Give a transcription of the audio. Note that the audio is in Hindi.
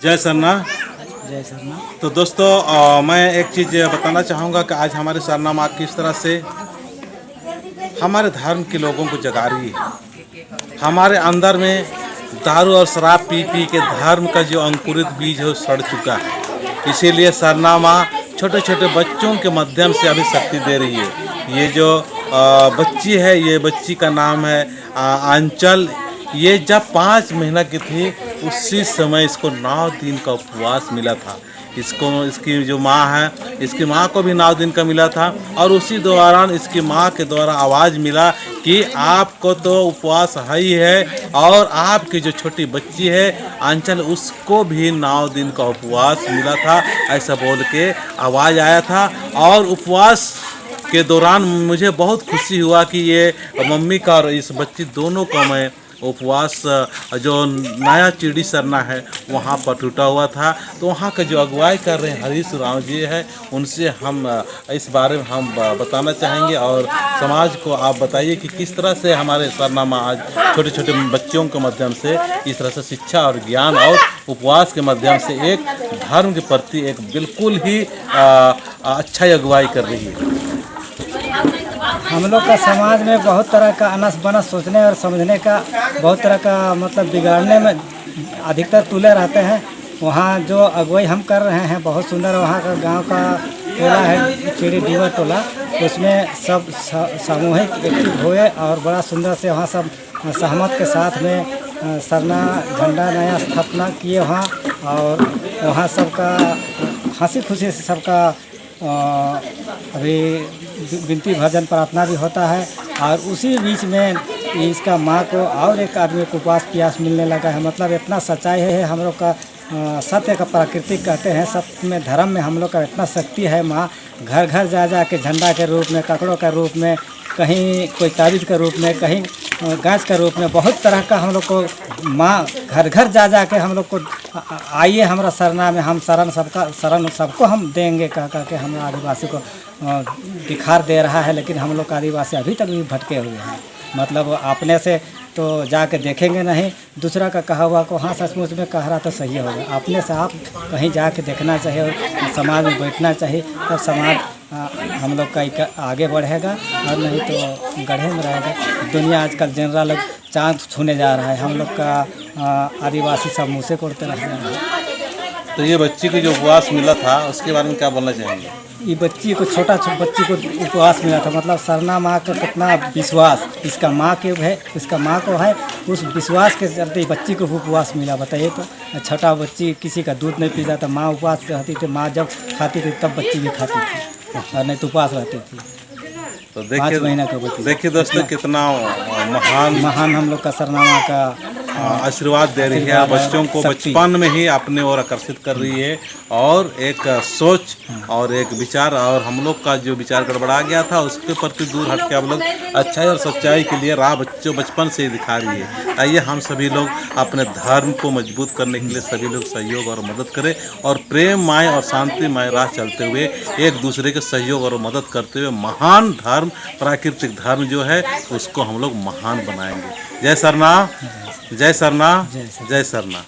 जय सरना। जय सरना। तो दोस्तों मैं एक चीज़ बताना चाहूँगा कि आज हमारे सरना माँ किस तरह से हमारे धर्म के लोगों को जगा रही है। हमारे अंदर में दारू और शराब पी पी के धर्म का जो अंकुरित बीज है वो सड़ चुका है। इसीलिए सरना माँ छोटे छोटे बच्चों के माध्यम से अभी शक्ति दे रही है। ये जो बच्ची है, ये बच्ची का नाम है आंचल। ये जब 5 महीना की थी उसी समय इसको 9 दिन का उपवास मिला था। इसकी जो माँ है, इसकी माँ को भी 9 दिन का मिला था और उसी दौरान इसकी माँ के द्वारा आवाज़ मिला कि आपको तो उपवास है ही है और आपकी जो छोटी बच्ची है आंचल उसको भी 9 दिन का उपवास मिला था, ऐसा बोल के आवाज़ आया था। और उपवास के दौरान मुझे बहुत खुशी हुआ कि ये मम्मी का और इस बच्ची दोनों का मैं उपवास जो नया चिड़ी सरना है वहाँ पर टूटा हुआ था। तो वहाँ का जो अगुवाई कर रहे हैं हरीश राव जी है, उनसे हम इस बारे में हम बताना चाहेंगे और समाज को आप बताइए कि किस तरह से हमारे सरना माँ आज छोटे छोटे बच्चों के माध्यम से इस तरह से शिक्षा और ज्ञान और उपवास के माध्यम से एक धर्म के प्रति एक बिल्कुल ही अच्छा अगुवाई कर रही है। हम लोग का समाज में बहुत तरह का अनस बनस सोचने और समझने का बहुत तरह का मतलब बिगाड़ने में अधिकतर तुले रहते हैं। वहाँ जो अगुवाई हम कर रहे हैं बहुत सुंदर, वहाँ का गांव का टोला है चिड़ी डीवा टोला, उसमें सब सामूहिक एक्टिव हुए और बड़ा सुंदर से वहाँ सब सहमत के साथ में सरना झंडा नया स्थापना किए वहाँ। और वहाँ सबका हंसी खुशी से सबका अभी विनती भजन प्रार्थना भी होता है। और उसी बीच में इसका माँ को और एक आदमी को उपवास प्यास मिलने लगा है। मतलब इतना सच्चाई है हम लोग का, सत्य का प्राकृतिक कहते हैं, सत्य में धर्म में हम लोग का इतना शक्ति है। माँ घर घर जा जा के झंडा के रूप में, ककड़ों का रूप में, कहीं कोई ताबीज़ के रूप में, कहीं गाछ के रूप में, बहुत तरह का हम लोग को माँ घर घर जा जा के हम लोग को आइए हमारा सरना में, हम शरण सबको हम देंगे कह के हम आदिवासी को दिखार दे रहा है। लेकिन हम लोग आदिवासी अभी तक भी भटके हुए हैं। मतलब अपने से तो जाके देखेंगे नहीं, दूसरा का कहा हुआ को हाँ सचमुच में कह रहा तो सही होगा। अपने से आप कहीं जाके देखना चाहिए और समाज में बैठना चाहिए, तब समाज हम लोग का आगे बढ़ेगा और नहीं तो गड्ढे में रहेगा। दुनिया आजकल जनरल लोग चाँद छूने जा रहा है, हम लोग का आदिवासी सब मुँह से कोड़ते रह रहे हैं। तो ये बच्ची को जो उपवास मिला था उसके बारे में क्या बोलना चाहेंगे? ये बच्ची को छोटा बच्ची को उपवास मिला था, मतलब सरना माँ का कितना विश्वास इसका माँ के है, इसका माँ को है, उस विश्वास के चलते बच्ची को उपवास मिला। बताइए तो छोटा बच्ची किसी का दूध नहीं पीता था, माँ उपवास रहती थी, माँ जब खाती थी तब बच्ची भी खाती थी और नहीं तो उपवास रहती थी। तो 5 महीना का बच्ची। देखिए दोस्तों कितना महान हम लोग का सरना माँ का आशीर्वाद दे रही है, बच्चों को बचपन में ही अपने ओर आकर्षित कर रही है और एक सोच और एक विचार, और हम लोग का जो विचार गड़बड़ा गया था उसके प्रति दूर हट के हम लोग अच्छाई और सच्चाई के लिए राह बच्चों बचपन से ही दिखा रही है। आइए हम सभी लोग अपने धर्म को मजबूत करने के लिए सभी लोग सहयोग और मदद करें और प्रेममय और शांतिमय राह चलते हुए एक दूसरे के सहयोग और मदद करते हुए महान धर्म, प्राकृतिक धर्म जो है उसको हम लोग महान बनाएंगे। जय सरना, जय सरना, जय सरना।